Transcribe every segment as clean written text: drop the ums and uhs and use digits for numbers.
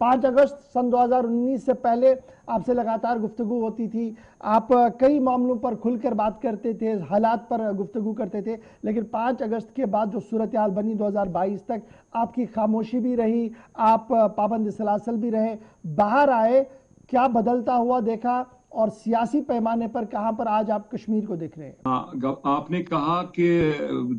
5 अगस्त सन 2019 से पहले आपसे लगातार गुफ्तगू होती थी, आप कई मामलों पर खुलकर बात करते थे, हालात पर गुफ्तगू करते थे, लेकिन 5 अगस्त के बाद जो सूरत हाल बनी 2022 तक आपकी खामोशी भी रही, आप पाबंद सलासल भी रहे, बाहर आए, क्या बदलता हुआ देखा और सियासी पैमाने पर कहां पर आज आप कश्मीर को देख रहे हैं? आपने कहा कि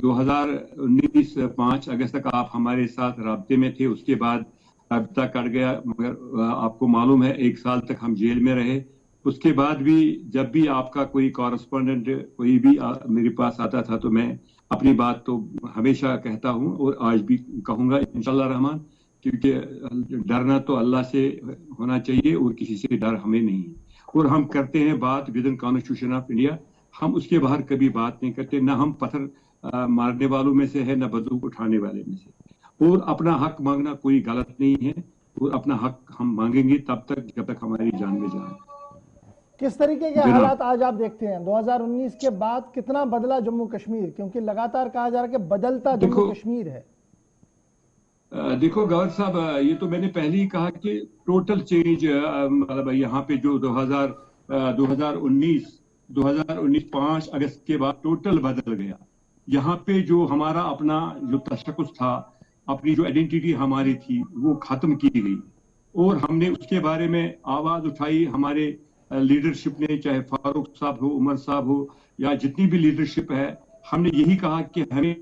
2019 5 अगस्त तक आप हमारे साथ राब्ते में थे, उसके बाद राब्ता कट गया, मगर आपको मालूम है 1 साल तक हम जेल में रहे। उसके बाद भी जब भी आपका कोई कॉरेस्पॉन्डेंट कोई भी मेरे पास आता था तो मैं अपनी बात तो हमेशा कहता हूं और आज भी कहूंगा इंशाल्लाह रहमान, क्योंकि डरना तो अल्लाह से होना चाहिए और किसी से डर हमें नहीं है। और हम करते हैं बात with in constitution of India, हम उसके बाहर कभी बात नहीं करते, ना हम पत्थर मारने वालों में से है, ना बंदूक उठाने वाले में से। और अपना हक मांगना कोई गलत नहीं है, और अपना हक हम मांगेंगे तब तक जब तक हमारी जान में जाए। किस तरीके के हालात आज आप देखते हैं 2019 के बाद, कितना बदला जम्मू कश्मीर, क्योंकि लगातार कहा जा रहा है कि बदलता जम्मू कश्मीर है? देखो गौर साहब, ये तो मैंने पहले ही कहा कि टोटल चेंज, मतलब यहाँ पे जो 2019 5 अगस्त के बाद टोटल बदल गया। यहाँ पे जो हमारा अपना जो तशक्कुस था, अपनी जो आइडेंटिटी हमारी थी, वो खत्म की गई और हमने उसके बारे में आवाज उठाई। हमारे लीडरशिप ने, चाहे फारूक साहब हो, उमर साहब हो, या जितनी भी लीडरशिप है, हमने यही कहा कि हमें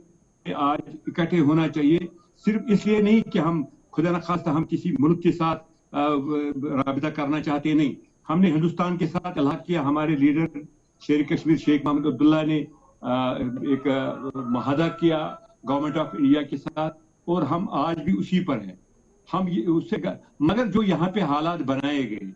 आज इकट्ठे होना चाहिए। सिर्फ इसलिए नहीं कि हम खुदा न खास्ता हम किसी मुल्क के साथ राबिता करना चाहते, नहीं, हमने हिंदुस्तान के साथ इलाहा किया। हमारे लीडर शेर कश्मीर शेख मोहम्मद अब्दुल्ला ने एक मुआहदा किया गवर्नमेंट ऑफ इंडिया के साथ, और हम आज भी उसी पर हैं। हम ये उससे, मगर जो यहाँ पे हालात बनाए गए,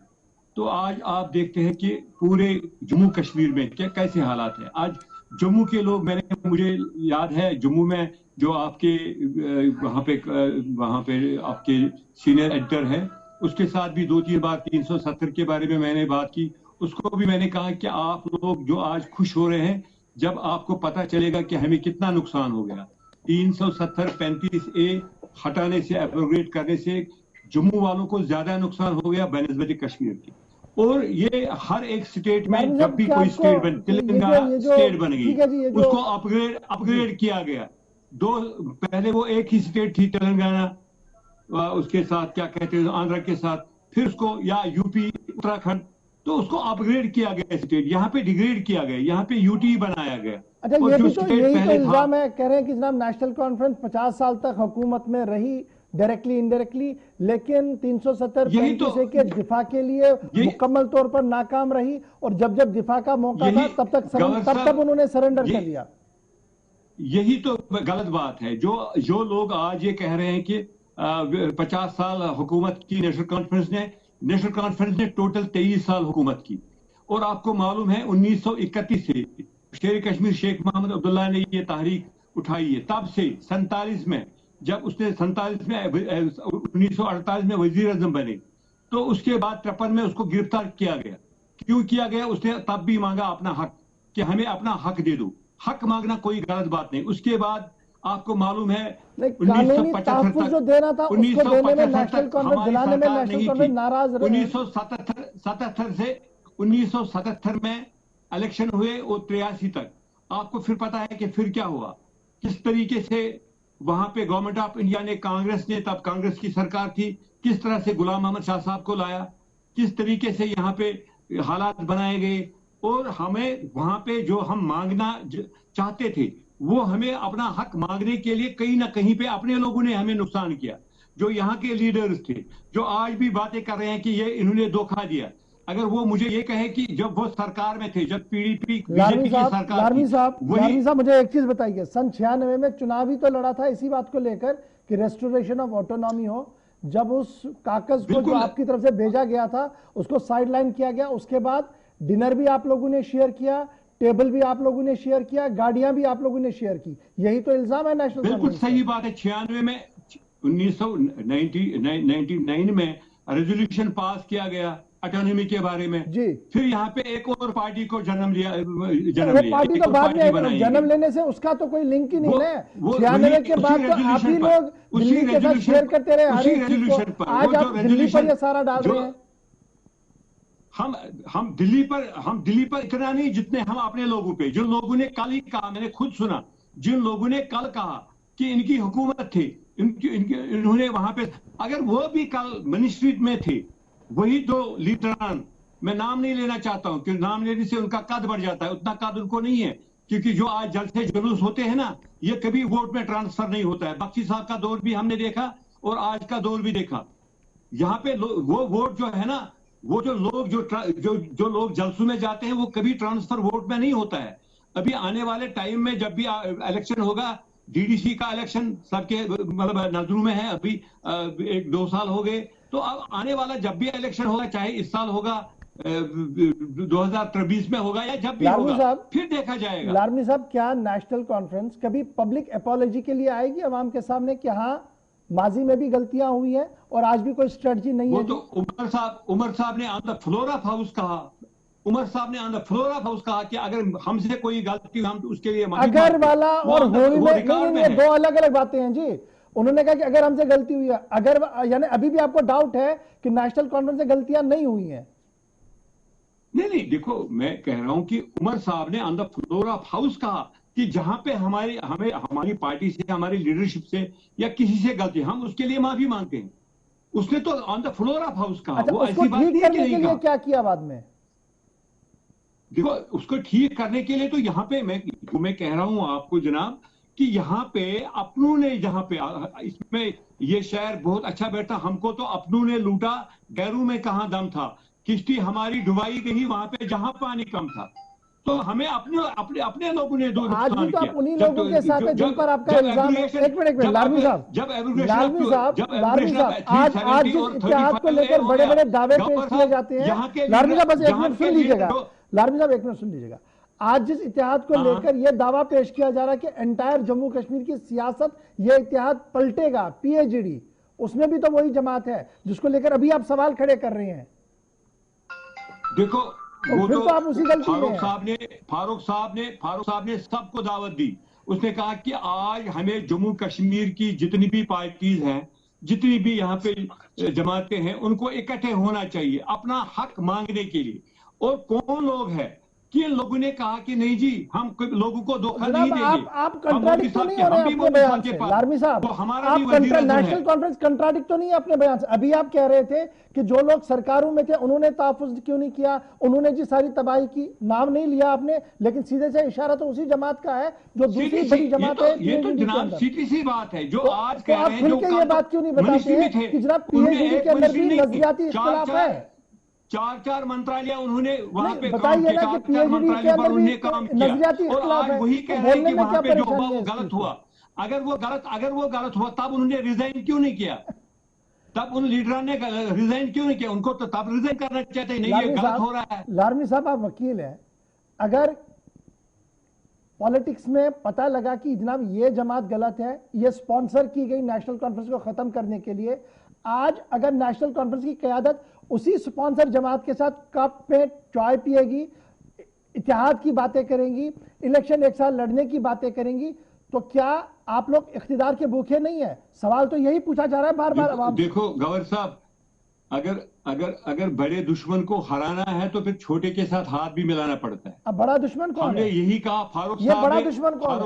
तो आज आप देखते हैं कि पूरे जम्मू कश्मीर में क्या कैसे हालात है। आज जम्मू के लोग, मुझे याद है जम्मू में जो आपके वहां पे आपके सीनियर एडिटर हैं, उसके साथ भी 2-3 बार 370 के बारे में मैंने बात की। उसको भी मैंने कहा कि आप लोग जो आज खुश हो रहे हैं, जब आपको पता चलेगा कि हमें कितना नुकसान हो गया। 370 35A हटाने से, एब्रोगेट करने से जम्मू वालों को ज्यादा नुकसान हो गया बनस्बत कश्मीर की। और ये हर एक स्टेट में जब भी कोई स्टेट बन, तेलंगाना स्टेट बन गई, उसको अपग्रेड किया गया। पहले वो एक ही स्टेट थी तेलंगाना, उसके साथ क्या कहते हैं आंध्र के साथ, फिर उसको या यूपी उत्तराखंड, तो उसको अपग्रेड किया गया स्टेट, यहाँ पे डिग्रेड किया गया, यहाँ पे यूटी बनाया गया। अच्छा, ये भी तो यही तो इल्जाम है, कह रहे हैं कि जनाब नेशनल कॉन्फ्रेंस 50 साल तक हुकूमत में रही, डायरेक्टली इनडायरेक्टली, लेकिन 370 के दिफा के लिए मुकम्मल तौर पर नाकाम रही, और जब जब दिफा का मौका था तब उन्होंने सरेंडर कर लिया। यही तो गलत बात है। जो लोग आज ये कह रहे हैं कि 50 साल हुकूमत की नेशनल कॉन्फ्रेंस ने टोटल 23 साल हुकूमत की। और आपको मालूम है 1931 से शेर कश्मीर शेख मोहम्मद अब्दुल्ला ने ये तहरीक उठाई है। तब से 47 में, जब उसने 1948 में वजीर आजम बने, तो उसके बाद 53 में उसको गिरफ्तार किया गया। क्यों किया गया? उसने तब भी मांगा अपना हक, कि हमें अपना हक दे दो। हक मांगना कोई गलत बात नहीं। उसके बाद आपको मालूम है 1975 तक, जो देना था उसको देने में नेशनल कॉन्फ्रेंस, दिलाने में नेशनल कॉन्फ्रेंस नाराज रहे। 1977 में इलेक्शन हुए और 83 तक। आपको फिर पता है कि फिर क्या हुआ, किस तरीके से वहां पे गवर्नमेंट ऑफ इंडिया ने, कांग्रेस ने, तब कांग्रेस की सरकार थी, किस तरह से गुलाम मोहम्मद शाह साहब को लाया, किस तरीके से यहाँ पे हालात बनाए गए। और हमें वहां पे जो हम मांगना चाहते थे, वो हमें अपना हक मांगने के लिए कहीं ना कहीं पे अपने लोगों ने हमें नुकसान किया। जो यहाँ के लीडर्स थे, जो आज भी बातें कर रहे हैं कि ये इन्होंने धोखा दिया, अगर वो मुझे ये कहे कि जब वो सरकार में थे, जब पीडीपी बीजेपी की सरकार, लारमी साहब मुझे एक चीज बताइए, सन 96 में चुनाव ही तो लड़ा था इसी बात को लेकर कि रेस्टोरेशन ऑफ ऑटोनॉमी हो। जब उस कागज को जो आपकी तरफ से भेजा गया था उसको साइडलाइन किया गया, उसके बाद डिनर भी आप लोगों ने शेयर किया, टेबल भी आप लोगों ने शेयर किया, गाड़ियां भी आप लोगों ने शेयर की, यही तो इल्जाम है नेशनल। बिल्कुल सही बात है। 96 में 1999 में रेजोल्यूशन पास किया गया, ऑटोनॉमी के बारे में। जी। फिर यहाँ पे एक और पार्टी को जन्म लिया, पार्टी तो बाद में जन्म लेने से उसका तो कोई लिंक ही नहीं है। 96 के बाद तो आप ही लोग दिल्ली के साथ शेयर करते रहे हर एक चीज को, आज आप दिल्ली पर ये सारा डाल रहे हैं। हम दिल्ली पर इतना नहीं जितने हम अपने लोगों पे, जिन लोगों ने कल ही कहा, मैंने खुद सुना, जिन लोगों ने कल कहा कि इनकी हुकूमत थी, इन्होंने वहां पे, अगर वो भी कल मिनिस्ट्री में थे, वही दो लीडरान, मैं नाम नहीं लेना चाहता हूं क्योंकि नाम लेने से उनका कद बढ़ जाता है, उतना कद उनको नहीं है, क्योंकि जो आज जलसे जुलूस होते हैं ना, ये कभी वोट में ट्रांसफर नहीं होता है। बख्शी साहब का दौर भी हमने देखा और आज का दौर भी देखा। यहाँ पे वो वोट जो है ना, वो जो लोग जलसों में जाते हैं, वो कभी ट्रांसफर वोट में नहीं होता है। अभी आने वाले टाइम में जब भी इलेक्शन होगा, डीडीसी का इलेक्शन सबके मतलब नजरों में है, अभी 1-2 साल हो गए, तो अब आने वाला जब भी इलेक्शन होगा, चाहे इस साल होगा, 2023 में होगा या जब भी होगा, फिर देखा जाएगा। लारमी साहब, क्या नेशनल कॉन्फ्रेंस कभी पब्लिक अपॉलॉजी के लिए आएगी अवाम के सामने कि हाँ माजी में भी गलतियां हुई है और आज भी कोई स्ट्रेटजी नहीं है? वो तो उमर साहब ने on the floor of house कहा, उमर साहब ने on the floor of house कहा कि अगर हमसे कोई गलती हम तो उसके लिए अगर वाला और होली में दो अलग अलग बातें हैं जी। उन्होंने कहा कि अगर हमसे गलती हुई है, अगर यानी अभी भी आपको डाउट है कि नेशनल कॉन्फ्रेंस से गलतियां नहीं हुई हैं? नहीं, देखो मैं कह रहा हूं कि उमर साहब ने on the floor of house कहा कि जहां पे हमारी पार्टी से, हमारी लीडरशिप से या किसी से गलती, हम उसके लिए माफी मांगते हैं। उसने तो on the floor of house कहा। अच्छा, वो ऐसी बात नहीं है कि नहीं कहा। क्या किया बाद में? देखो, उसको ठीक करने के लिए तो यहाँ पे मैं कह रहा हूं आपको जनाब कि यहाँ पे अपनों ने, जहां पे इसमें ये शहर बहुत अच्छा बैठा, हमको तो अपनों ने लूटा, गैरों में कहां दम था, किश्ती हमारी डुबाई गई वहां पे जहां पानी कम था। तो हमें अपने लोगों ने दो आज भी तो आप उन्हीं लोगों के साथ है जिन पर आपका इल्जाम है। एक मिनट लालमी साहब, आज जिस इत्तेहाद को लेकर बड़े बड़े दावे पेश किए जाते हैं, लालमी साहब बस एक मिनट सुन लीजिएगा, लालमी साहब एक मिनट सुन लीजिएगा। आज जिस इत्तेहाद को लेकर यह दावा पेश किया जा रहा है कि एंटायर जम्मू कश्मीर की सियासत, यह इत्तेहाद पलटेगा, पीएचडी, उसमें भी तो वही जमात है जिसको लेकर अभी आप सवाल खड़े कर रहे हैं। देखो, वो तो आप उसी गलती में फारूक साहब ने सबको दावत दी। उसने कहा कि आज हमें जम्मू कश्मीर की जितनी भी पार्टीज हैं, जितनी भी यहाँ पे जमातें हैं, उनको इकट्ठे होना चाहिए अपना हक मांगने के लिए। और कौन लोग हैं कि लोगों ने कहा कि नहीं जी, हम लोगों को धोखा नहीं देंगे। आप कंट्राडिक्ट तो नहीं हो रहे अपने बयान से लारमी साहब? तो हमारा आप नेशनल कॉन्फ्रेंस कंट्राडिक्ट तो नहीं है अपने बयान से? अभी आप कह रहे थे कि जो लोग सरकारों में थे उन्होंने तहफ़्फ़ुज़ क्यों नहीं किया, उन्होंने जी सारी तबाही की। नाम नहीं लिया आपने, लेकिन सीधे से इशारा तो उसी जमात का है जो दूसरी बड़ी जमात है। ये तो जनाब सीधी सी बात है जो आज कह रहे हैं। खुल के ये बात क्यों नहीं बताते हैं कि जनाब पीएचडी के अंदर भी नजरियाती इख्तिलाफ है? 4 मंत्रालय उन्होंने वहां पे बताइए ना कि पीएचडी के अंदर भी नजरियाती इख्तिलाफ है। वही कह रहे हैं कि वहां पे जो हुआ वो गलत हुआ। अगर वो गलत हुआ तब उन्होंने रिजाइन क्यों नहीं किया? तब उन लीडरों ने रिजाइन क्यों नहीं किया? उनको तो तब रिजाइन करना चाहते, नहीं ये गलत हो रहा है। लारमी साहब, आप वकील हैं, अगर पॉलिटिक्स में पता लगा कि जनाब ये जमात गलत है, ये स्पॉन्सर की गई नेशनल कॉन्फ्रेंस को खत्म करने के लिए, आज अगर नेशनल कॉन्फ्रेंस की क़यादत उसी स्पॉन्सर जमात के साथ कप में चाय पिएगी, इत्तेहाद की बातें करेंगी, इलेक्शन एक साल लड़ने की बातें करेंगी, तो क्या आप लोग इख्तिदार के भूखे नहीं है? सवाल तो यही पूछा जा रहा है बार बार। देखो गवर साहब, अगर बड़े दुश्मन को हराना है तो फिर छोटे के साथ हाथ भी मिलाना पड़ता है। अब बड़ा दुश्मन कौन है? हमने यही कहा, फारूक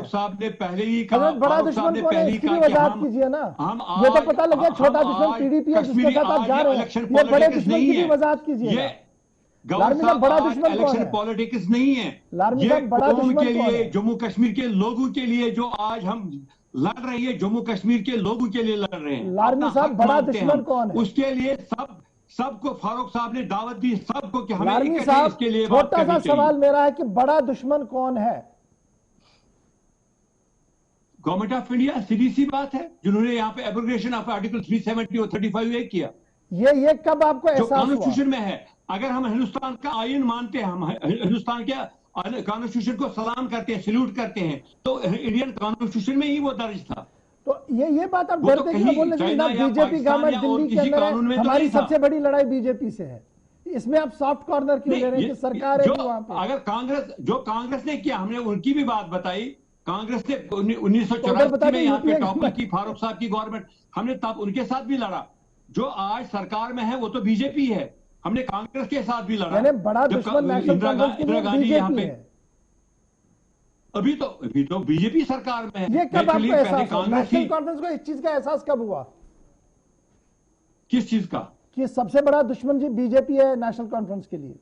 साहब ने पहले ही कहा, बड़ा दुश्मन कौन है इसकी भी वजाहत कीजिए ना। ये तो पता लग गया छोटा दुश्मन पीडीपी है जिसके साथ आप जा रहे हैं, ये बड़े दुश्मन की भी वजाहत कीजिए। लारमी साहब, बड़ा दुश्मन कौन है? पॉलिटिक्स नहीं है लारमी साहब, बड़ा दुश्मन के लिए, जम्मू कश्मीर के लोगों के लिए जो आज हम लड़ रही है, जम्मू कश्मीर के लोगों के लिए लड़ रहे हैं। लारमी साहब, बड़ा दुश्मन कौन है? उसके लिए सबको फारूक साहब ने दावत दी, सबको कि हमें लारमी साहब, इसके लिए छोटा सा सवाल मेरा है कि बड़ा दुश्मन कौन है? गवर्नमेंट ऑफ इंडिया, सीधी सी बात है, जिन्होंने यहाँ पे एब्रोगेशन ऑफ आर्टिकल 370 और 35A किया। ये कब आपको एहसास हुआ? कॉन्स्टिट्यूशन में है। अगर हम हिंदुस्तान का आईन मानते हैं, हम हिंदुस्तान के कॉन्स्टिट्यूशन को सलाम करते हैं, सैल्यूट करते हैं, तो इंडियन कॉन्स्टिट्यूशन में ही वो दर्ज था। तो ये बात आप डरते क्यों बोलने से? बीजेपी गवर्नमेंट दिल्ली के अंदर है, हमारी सबसे बड़ी लड़ाई बीजेपी से है, इसमें आप सॉफ्ट कॉर्नर क्यों ले रहे हैं कि सरकार है जो कि वहां पे? अगर कांग्रेस ने किया, हमने उनकी भी बात बताई। कांग्रेस ने तो उधर 1984 में यहाँ पे यूपीए टॉपल की फारूक साहब की गवर्नमेंट, हमने तब उनके साथ भी लड़ा। जो आज सरकार में है वो तो बीजेपी है, हमने कांग्रेस के साथ भी लड़ा। यानी बड़ा दुश्मन नेशनल कॉन्फ्रेंस के लिए बीजेपी है। अभी तो बीजेपी सरकार में है। ये कब आपको एहसास हुआ? कांग्रेस नेशनल कॉन्फ्रेंस को इस चीज का एहसास कब हुआ? किस चीज का? कि सबसे बड़ा दुश्मन जी बीजेपी है नेशनल कॉन्फ्रेंस के लिए।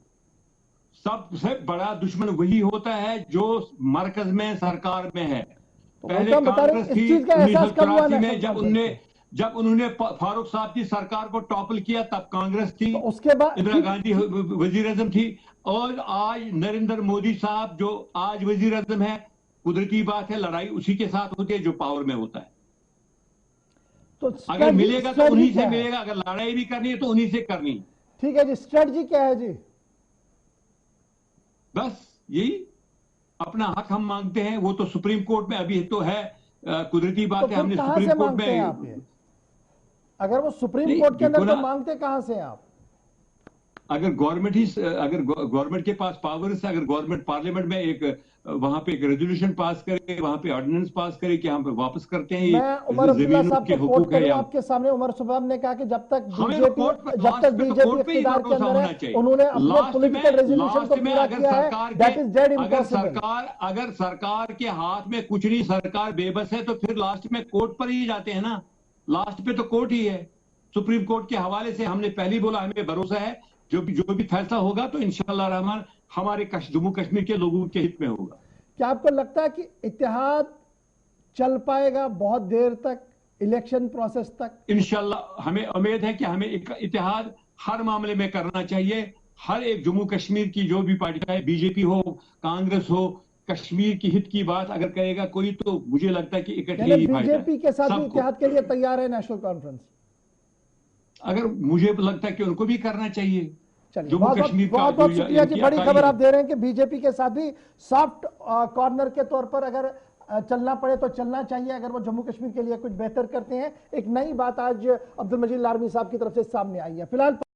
सबसे बड़ा दुश्मन वही होता है जो मरकज में सरकार में है। तो पहले हम बता रहे कांग्रेस इस थी चीज का एहसास कब हुआ 1984 में, नेशनल जब उन्होंने फारूक साहब की सरकार को टॉपल किया, तब कांग्रेस थी। तो उसके बाद इंदिरा गांधी वजीर आजम थी, और आज नरेंद्र मोदी साहब जो आज वजीर आजम है। कुदरती बात है, लड़ाई उसी के साथ होती है जो पावर में होता है। तो अगर मिलेगा तो उन्हीं से मिलेगा, अगर लड़ाई भी करनी है तो उन्हीं से करनी। ठीक है जी, स्ट्रेटजी क्या है जी? बस यही अपना हक हम मांगते हैं। वो तो सुप्रीम कोर्ट में अभी तो है, कुदरती बात तो है। हमने कहां सुप्रीम से कोर्ट मांगते हैं आप में, ये? अगर वो सुप्रीम कोर्ट के अंदर तो मांगते कहां से आप? अगर गवर्नमेंट के पास पावर्स है, अगर गवर्नमेंट पार्लियामेंट में एक वहां पे एक रेजोल्यूशन पास करे, वहां पे ऑर्डिनेंस पास करे कि हम वापस करते हैं ये मैं उमर अब्दुल्ला साहब के को कोट करूं आपके सामने। उमर साहब ने कहा कि जब तक बीजेपी इख्तियार के अंदर है, उन्होंने अपने पॉलिटिकल रेजोल्यूशन को पूरा किया है। That is dead impossible. अगर सरकार के हाथ में कुछ नहीं, सरकार बेबस है, तो फिर लास्ट में कोर्ट पर ही जाते हैं ना। लास्ट पे तो कोर्ट ही है। सुप्रीम कोर्ट के हवाले से हमने पहले ही बोला, हमें भरोसा है जो भी फैसला होगा तो इंशाअल्लाह रहमान हमारे जम्मू कश्मीर के लोगों के हित में होगा। क्या आपको लगता है कि इत्तेहाद चल पाएगा बहुत देर तक, इलेक्शन प्रोसेस तक? इंशाअल्लाह हमें उम्मीद है कि हमें इत्तेहाद हर मामले में करना चाहिए। हर एक जम्मू कश्मीर की जो भी पार्टी, चाहे बीजेपी हो, कांग्रेस हो, कश्मीर की हित की बात अगर करेगा कोई, तो मुझे लगता है कि इकट्ठे ही बीजेपी के साथ इत्तेहाद के लिए तैयार है नेशनल कॉन्फ्रेंस? अगर मुझे लगता है कि उनको भी करना चाहिए। चलिए, बहुत बहुत शुक्रिया जी। बड़ी खबर आप दे रहे हैं कि बीजेपी के साथ भी सॉफ्ट कॉर्नर के तौर पर अगर चलना पड़े तो चलना चाहिए, अगर वो जम्मू कश्मीर के लिए कुछ बेहतर करते हैं। एक नई बात आज अब्दुल मजीद लारमी साहब की तरफ से सामने आई है। फिलहाल